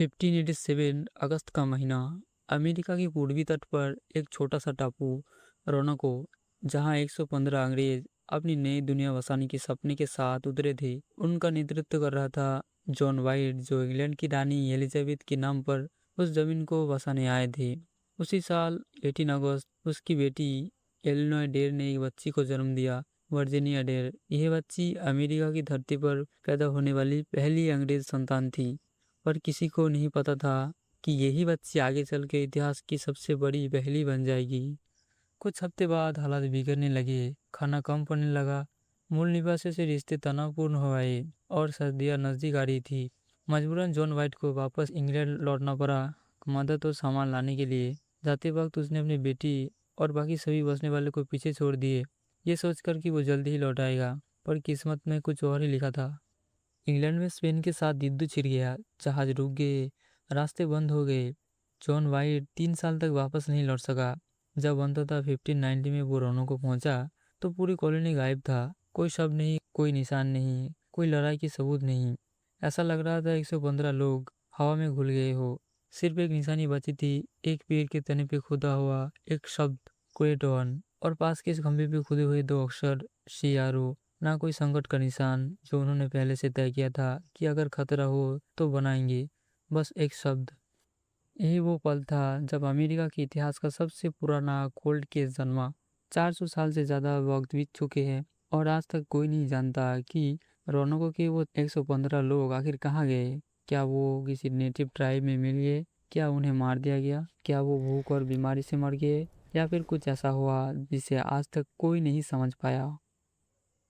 1587 अगस्त का महीना। अमेरिका के पूर्वी तट पर एक छोटा सा टापू रोनाको, जहां 115 अंग्रेज अपनी नई दुनिया बसाने के सपने के साथ उतरे थे। उनका नेतृत्व कर रहा था जॉन वाइट, जो इंग्लैंड की रानी एलिजाबेथ के नाम पर उस जमीन को बसाने आए थे। उसी साल 18 अगस्त उसकी बेटी एलिनॉय डेर ने एक बच्ची को जन्म दिया, वर्जीनिया डेर। यह बच्ची अमेरिका की धरती पर पैदा होने वाली पहली अंग्रेज संतान थी, पर किसी को नहीं पता था कि यही बच्ची आगे चल के इतिहास की सबसे बड़ी पहेली बन जाएगी। कुछ हफ्ते बाद हालात बिगड़ने लगे, खाना कम पड़ने लगा, मूल निवासियों से रिश्ते तनावपूर्ण हो आए और सर्दियां नजदीक आ रही थी। मजबूरन जॉन वाइट को वापस इंग्लैंड लौटना पड़ा, मदद और सामान लाने के लिए। जाते वक्त उसने अपनी बेटी और बाकी सभी बसने वाले को पीछे छोड़ दिए, ये सोचकर कि वो जल्दी ही लौट आएगा। पर किस्मत में कुछ और ही लिखा था। इंग्लैंड में स्पेन के साथ युद्ध छिड़ गया, जहाज रुक गए, रास्ते बंद हो गए। जॉन वाइट 3 साल तक वापस नहीं लौट सका। जब अंततः 1590 में वो रोनो को पहुंचा, तो पूरी कॉलोनी गायब था। कोई शब्द नहीं, कोई निशान नहीं, कोई लड़ाई की सबूत नहीं। ऐसा लग रहा था 115 लोग हवा में घुल गए हो। सिर्फ एक निशानी बची थी, एक पेड़ के तने पे खुदा हुआ एक शब्द, ग्रेट वन, और पास के इस खंभे पे खुदे हुए 2 अक्षर, CRO। ना कोई संकट का निशान जो उन्होंने पहले से तय किया था कि अगर खतरा हो तो बनाएंगे, बस एक शब्द। यही वो पल था जब अमेरिका के इतिहास का सबसे पुराना कोल्ड केस जन्मा। 400 साल से ज्यादा वक्त बीत चुके हैं और आज तक कोई नहीं जानता कि रौनकों के वो 115 लोग आखिर कहाँ गए। क्या वो किसी नेटिव ट्राइब में मिल गए? क्या उन्हें मार दिया गया? क्या वो भूख और बीमारी से मर गए? या फिर कुछ ऐसा हुआ जिसे आज तक कोई नहीं समझ पाया।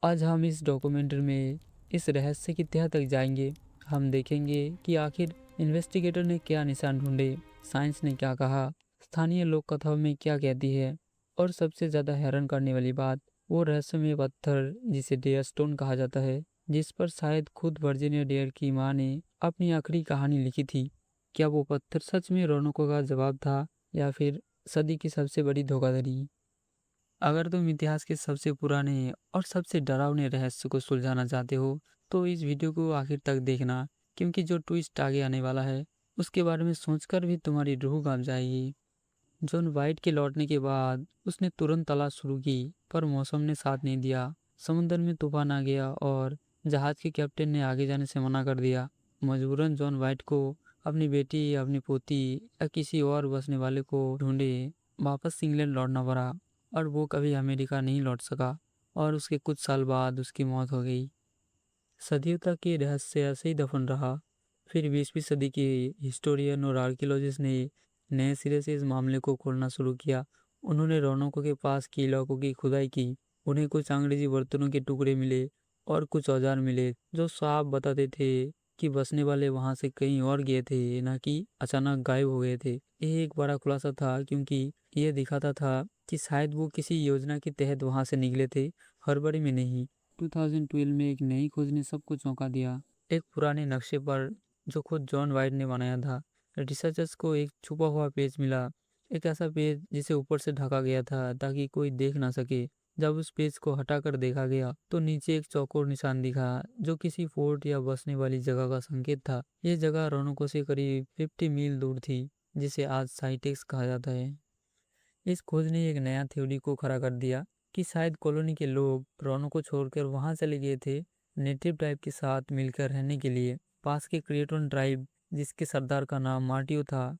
आज हम इस डॉक्यूमेंट्री में इस रहस्य की तह तक जाएंगे। हम देखेंगे कि आखिर इन्वेस्टिगेटर ने क्या निशान ढूंढे, साइंस ने क्या कहा, स्थानीय लोक कथाओं में क्या कहती है, और सबसे ज्यादा हैरान करने वाली बात, वो रहस्यमय पत्थर जिसे डेयर स्टोन कहा जाता है, जिस पर शायद खुद वर्जीनिया डेयर की मां ने अपनी आखिरी कहानी लिखी थी। क्या वो पत्थर सच में रौनकों का जवाब था, या फिर सदी की सबसे बड़ी धोखाधड़ी? अगर तुम इतिहास के सबसे पुराने और सबसे डरावने रहस्य को सुलझाना चाहते हो, तो इस वीडियो को आखिर तक देखना, क्योंकि जो ट्विस्ट आगे आने वाला है उसके बारे में सोचकर भी तुम्हारी रूह कांप जाएगी। जॉन वाइट के लौटने के बाद उसने तुरंत तलाश शुरू की, पर मौसम ने साथ नहीं दिया। समुद्र में तूफान आ गया और जहाज के कैप्टन ने आगे जाने से मना कर दिया। मजबूरन जॉन वाइट को अपनी बेटी, अपनी पोती या किसी और बसने वाले को ढूंढे वापस इंग्लैंड लौटना पड़ा, और वो कभी अमेरिका नहीं लौट सका। और उसके कुछ साल बाद उसकी मौत हो गई। सदियों तक ये रहस्य ऐसे ही दफन रहा। फिर 20वीं सदी के हिस्टोरियन और आर्कियोलॉजिस्ट ने नए सिरे से इस मामले को खोलना शुरू किया। उन्होंने रौनकों के पास के इलाकों की खुदाई की। उन्हें कुछ अंग्रेजी बर्तनों के टुकड़े मिले और कुछ औजार मिले जो साफ बताते थे कि बसने वाले वहां से कहीं और गए थे, ना कि अचानक गायब हो गए थे। यह एक बड़ा खुलासा था, क्योंकि यह दिखाता था कि शायद वो किसी योजना के तहत वहां से निकले थे, हड़बड़ी में नहीं। 2012 में एक नई खोज ने सबको चौंका दिया। एक पुराने नक्शे पर जो खुद जॉन वाइट ने बनाया था, रिसर्चर्स को एक छुपा हुआ पेज मिला। एक ऐसा पेज जिसे ऊपर से ढका गया था ताकि कोई देख ना सके। जब उस पेज को हटाकर देखा गया तो नीचे एक चौकोर निशान दिखा, जो किसी फोर्ट या बसने वाली जगह का संकेत था। यह जगह रोनोको से करीब 50 मील दूर थी, जिसे आज साइटेक्स कहा जाता है। इस खोज ने एक नया थ्योरी को खड़ा कर दिया कि शायद कॉलोनी के लोग रोनो को छोड़कर वहां चले गए थे, नेटिव ट्राइब के साथ मिलकर रहने के लिए। पास के क्रिएटन ट्राइब, जिसके सरदार का नाम मार्टियो था,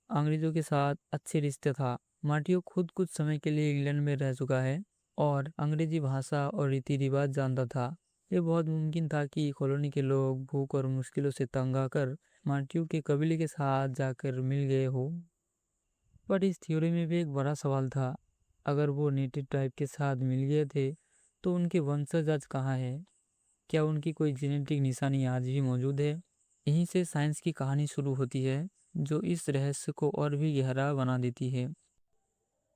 अंग्रेजों के साथ अच्छे रिश्ते था। मार्टियो खुद कुछ समय के लिए इंग्लैंड में रह चुका है और अंग्रेजी भाषा और रीति रिवाज जानता था। ये बहुत मुमकिन था कि कॉलोनी के लोग भूख और मुश्किलों से तंग आकर मार्टियो के कबीले के साथ जाकर मिल गए हो। पर इस थ्योरी में भी एक बड़ा सवाल था। अगर वो नेटिव टाइप के साथ मिल गए थे, तो उनके वंशज आज कहाँ है? क्या उनकी कोई जेनेटिक निशानी आज भी मौजूद है? यहीं से साइंस की कहानी शुरू होती है, जो इस रहस्य को और भी गहरा बना देती है।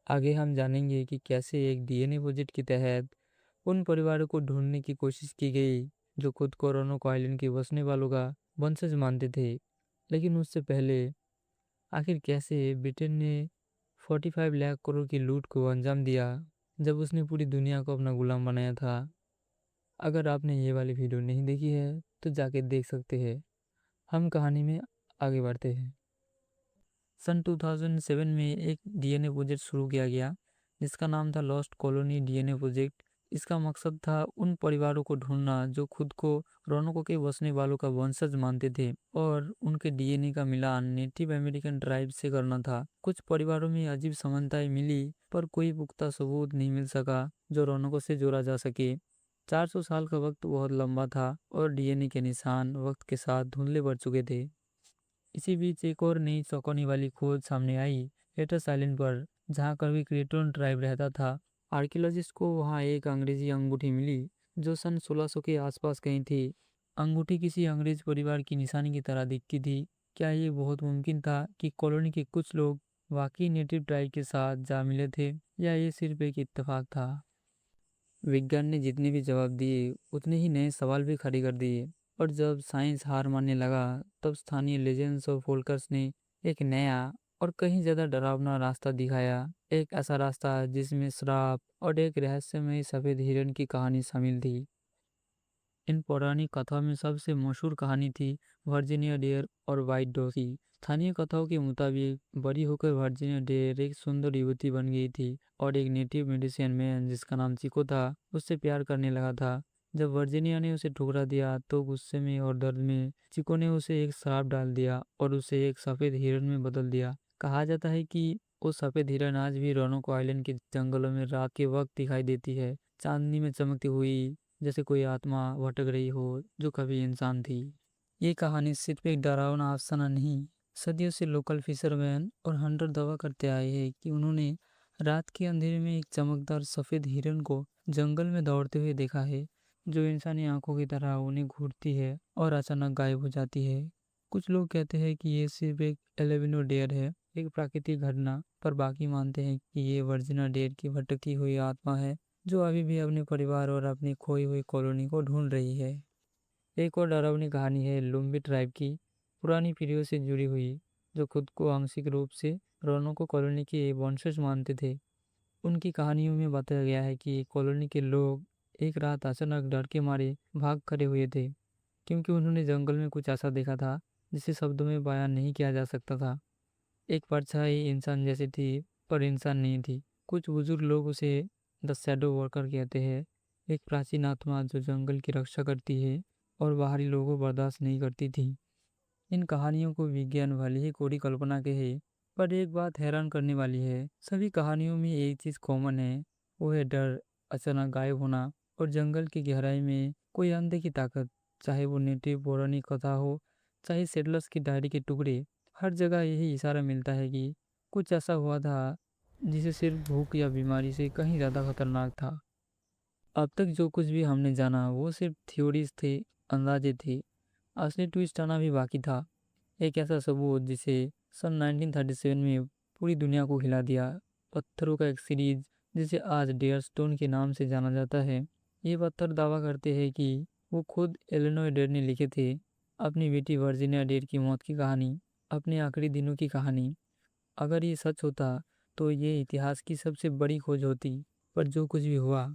आगे हम जानेंगे कि कैसे एक DNA प्रोजेक्ट के तहत उन परिवारों को ढूंढने की कोशिश की गई जो खुद को रोनोक आइलैंड के बसने वालों का वंशज मानते थे। लेकिन उससे पहले आखिर कैसे ब्रिटेन ने 45 लाख करोड़ की लूट को अंजाम दिया, जब उसने पूरी दुनिया को अपना गुलाम बनाया था? अगर आपने ये वाली वीडियो नहीं देखी है तो जाके देख सकते हैं। हम कहानी में आगे बढ़ते हैं। सन 2007 में एक डीएनए प्रोजेक्ट शुरू किया गया जिसका नाम था लॉस्ट कॉलोनी डीएनए प्रोजेक्ट। इसका मकसद था उन परिवारों को ढूंढना जो खुद को रौनकों के बसने वालों का वंशज मानते थे और उनके डीएनए का मिलान नेटिव अमेरिकन ट्राइब से करना था। कुछ परिवारों में अजीब समानताएं मिली पर कोई पुख्ता सबूत नहीं मिल सका जो रौनकों से जोड़ा जा सके। 400 साल का वक्त बहुत लंबा था और डीएनए के निशान वक्त के साथ धुंधले पड़ चुके थे। इसी बीच एक और नई चौंकाने वाली खोज सामने आई हेटस आइलैंड पर, जहाँ कभी क्रेटोन ट्राइब रहता था। आर्कियोलॉजिस्ट को वहाँ एक अंग्रेजी अंगूठी मिली जो सन 1600 के आसपास कहीं थी। अंगूठी किसी अंग्रेज परिवार की निशानी की तरह दिखती थी। क्या ये बहुत मुमकिन था कि कॉलोनी के कुछ लोग वाकई नेटिव ट्राइब के साथ जा मिले थे या ये सिर्फ एक इत्तेफाक था? विज्ञान ने जितने भी जवाब दिए उतने ही नए सवाल भी खड़े कर दिए और जब साइंस हार मानने लगा तब स्थानीय लेजेंड्स और फोल्कर्स ने एक नया और कहीं ज्यादा डरावना रास्ता दिखाया। एक ऐसा रास्ता जिसमें श्राप और एक रहस्यमय सफेद हिरण की कहानी शामिल थी। इन पौराणिक कथाओं में सबसे मशहूर कहानी थी वर्जीनिया डेयर और वाइट डॉग की। स्थानीय कथाओं के मुताबिक बड़ी होकर वर्जीनिया डेयर एक सुंदर युवती बन गई थी और एक नेटिव मेडिसिन मैन जिसका नाम चिको था उससे प्यार करने लगा था। जब वर्जीनिया ने उसे ठुकरा दिया तो गुस्से में और दर्द में चिको ने उसे एक श्राप डाल दिया और उसे एक सफेद हिरण में बदल दिया। कहा जाता है कि वो सफेद हिरण आज भी रोनोको आइलैंड के जंगलों में रात के वक्त दिखाई देती है, चांदनी में चमकती हुई, जैसे कोई आत्मा भटक रही हो जो कभी इंसान थी। ये कहानी सिर्फ एक डरावना अफसाना नहीं, सदियों से लोकल फिशरमैन और हंटर दावा करते आए हैं कि उन्होंने रात के अंधेरे में एक चमकदार सफेद हिरन को जंगल में दौड़ते हुए देखा है, जो इंसानी आंखों की तरह उन्हें घूरती है और अचानक गायब हो जाती है। कुछ लोग कहते हैं कि ये सिर्फ एक एल्बिनो डेयर है, एक प्राकृतिक घटना, पर बाकी मानते हैं कि ये वर्जिना डेयर की भटकती हुई आत्मा है जो अभी भी अपने परिवार और अपनी खोई हुई कॉलोनी को ढूंढ रही है। एक और डरावनी कहानी है लुम्बी ट्राइब की, पुरानी पीढ़ियों से जुड़ी हुई, जो खुद को आंशिक रूप से रोनोको कॉलोनी के वंशज मानते थे। उनकी कहानियों में बताया गया है कि कॉलोनी के लोग एक रात अचानक डर के मारे भाग खड़े हुए थे, क्योंकि उन्होंने जंगल में कुछ ऐसा देखा था जिसे शब्दों में बयान नहीं किया जा सकता था। एक परछाई इंसान जैसी थी पर इंसान नहीं थी। कुछ बुजुर्ग लोग उसे द शैडो वर्कर कहते हैं, एक प्राचीन आत्मा जो जंगल की रक्षा करती है और बाहरी लोगों को बर्दाश्त नहीं करती थी। इन कहानियों को विज्ञान भले ही कोरी कल्पना के है, पर एक बात हैरान करने वाली है, सभी कहानियों में एक चीज कॉमन है, वो है डर, अचानक गायब होना और जंगल की गहराई में कोई अनदेखी ताकत। चाहे वो नेटिव पौराणिक कथा हो, चाहे सेटलर्स की डायरी के टुकड़े, हर जगह यही इशारा मिलता है कि कुछ ऐसा हुआ था जिसे सिर्फ भूख या बीमारी से कहीं ज्यादा खतरनाक था। अब तक जो कुछ भी हमने जाना वो सिर्फ थ्योरीज थे, अंदाजे थे। असली ट्विस्ट आना भी बाकी था। एक ऐसा सबूत जिसे सन 1937 में पूरी दुनिया को हिला दिया। पत्थरों का एक सीरीज जिसे आज डेयर स्टोन के नाम से जाना जाता है। ये पत्थर दावा करते हैं कि वो खुद एलेनोर डेर ने लिखे थे। अपनी बेटी वर्जीनिया डेर की मौत की कहानी, अपने आखिरी दिनों की कहानी। अगर ये सच होता तो ये इतिहास की सबसे बड़ी खोज होती, पर जो कुछ भी हुआ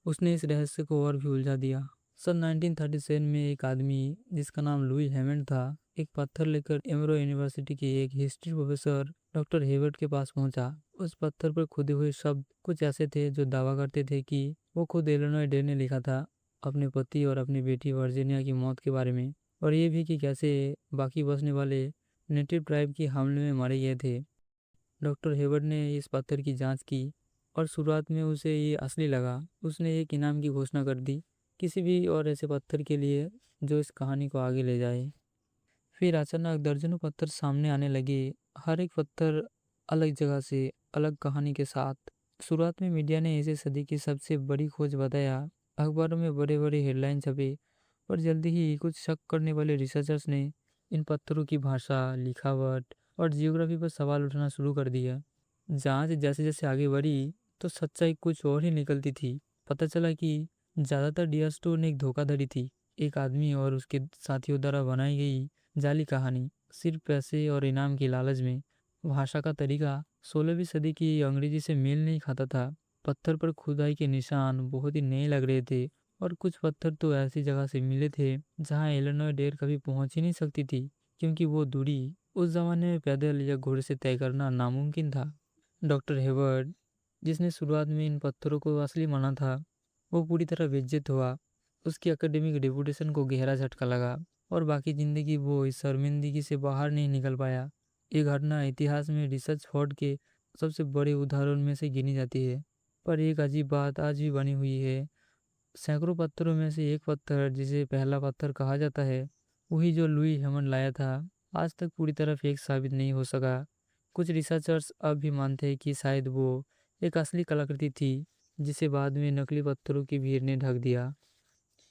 उसने इस रहस्य को और भी उलझा दिया। सन 1937 में एक आदमी जिसका नाम लुई हेमंड था, एक पत्थर लेकर एमरो यूनिवर्सिटी के एक हिस्ट्री प्रोफेसर डॉक्टर हेवर्ट के पास पहुंचा। उस पत्थर पर खुदे हुए शब्द कुछ ऐसे थे जो दावा करते थे कि वो खुद एलेनोर डे ने लिखा था, अपने पति और अपनी बेटी वर्जीनिया की मौत के बारे में, और ये भी कि कैसे बाकी बचने वाले नेटिव ट्राइब के हमले में मारे गए थे। डॉक्टर हेवर्ड ने इस पत्थर की जांच की और शुरुआत में उसे ये असली लगा। उसने एक इनाम की घोषणा कर दी, किसी भी और ऐसे पत्थर के लिए जो इस कहानी को आगे ले जाए। फिर अचानक दर्जनों पत्थर सामने आने लगे, हर एक पत्थर अलग जगह से, अलग कहानी के साथ। शुरुआत में मीडिया ने इसे सदी की सबसे बड़ी खोज बताया, अखबारों में बड़े बड़े हेडलाइन छपे, पर जल्दी ही कुछ शक करने वाले रिसर्चर्स ने इन पत्थरों की भाषा, लिखावट और जियोग्राफी पर सवाल उठाना शुरू कर दिया। जांच जैसे जैसे आगे बढ़ी तो सच्चाई कुछ और ही निकलती थी। पता चला कि ज़्यादातर डियर स्टोन एक धोखाधड़ी थी, एक आदमी और उसके साथियों द्वारा बनाई गई जाली कहानी, सिर्फ पैसे और इनाम की लालच में। भाषा का तरीका 16वीं सदी की अंग्रेजी से मेल नहीं खाता था। पत्थर पर खुदाई के निशान बहुत ही नए लग रहे थे और कुछ पत्थर तो ऐसी जगह से मिले थे जहां एलेनोर डेर कभी पहुंच ही नहीं सकती थी। क्योंकि वो दूरी उस ज़माने में पैदल या घोड़े से तय करना नामुमकिन था। डॉक्टर हेवर्ड, जिसने शुरुआत में इन पत्थरों को असली माना था, वो पूरी तरह बेइज्जत हुआ। उसकी एकेडमिक रेपुटेशन को गहरा झटका लगा और बाकी ज़िंदगी वो इस शर्मिंदगी से बाहर नहीं निकल पाया। ये घटना इतिहास में रिसर्च फ्रॉड के सबसे बड़े उदाहरण में से गिनी जाती है। पर एक अजीब बात आज भी बनी हुई है। सैकड़ों पत्थरों में से एक पत्थर, जिसे पहला पत्थर कहा जाता है, वही जो लुई हेमंड लाया था, आज तक पूरी तरह फेक साबित नहीं हो सका। कुछ रिसर्चर्स अब भी मानते हैं कि शायद वो एक असली कलाकृति थी, जिसे बाद में नकली पत्थरों की भीड़ ने ढक दिया।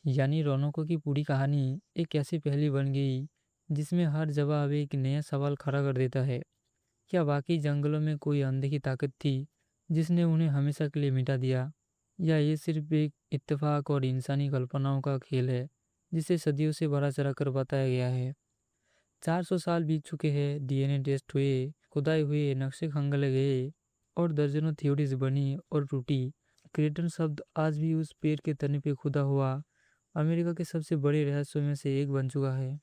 यानी रौनकों की पूरी कहानी एक ऐसी पहेली बन गई जिसमें हर जवाब एक नया सवाल खड़ा कर देता है। क्या वाकई जंगलों में कोई अनदेखी ताकत थी जिसने उन्हें हमेशा के लिए मिटा दिया, या ये सिर्फ एक इत्तेफाक और इंसानी कल्पनाओं का खेल है जिसे सदियों से बढ़ा चढ़ाकर बताया गया है। 400 साल बीत चुके हैं, डीएनए टेस्ट हुए, खुदाई हुए, नक्शे खंगाले गए और दर्जनों थ्योरीज बनी और टूटी। क्रेटन शब्द आज भी उस पेड़ के तने पे खुदा हुआ अमेरिका के सबसे बड़े रहस्यों में से एक बन चुका है।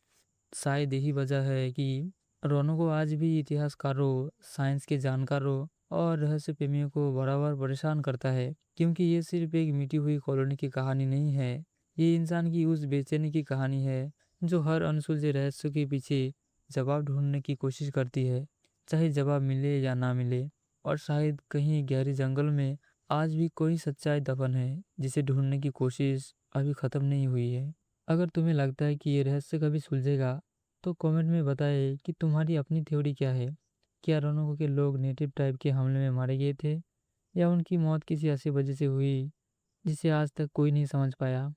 शायद यही वजह है कि रोनो को आज भी इतिहासकारों, साइंस के जानकारों और रहस्य प्रेमियों को बराबर परेशान करता है, क्योंकि ये सिर्फ एक मिटी हुई कॉलोनी की कहानी नहीं है। ये इंसान की उस बेचैनी की कहानी है जो हर अनसुलझे रहस्य के पीछे जवाब ढूंढने की कोशिश करती है, चाहे जवाब मिले या ना मिले। और शायद कहीं गहरे जंगल में आज भी कोई सच्चाई दफन है जिसे ढूंढने की कोशिश अभी खत्म नहीं हुई है। अगर तुम्हें लगता है कि ये रहस्य कभी सुलझेगा, तो कमेंट में बताएं कि तुम्हारी अपनी थ्योरी क्या है। क्या रोनो के लोग नेटिव टाइप के हमले में मारे गए थे, या उनकी मौत किसी ऐसी वजह से हुई जिसे आज तक कोई नहीं समझ पाया।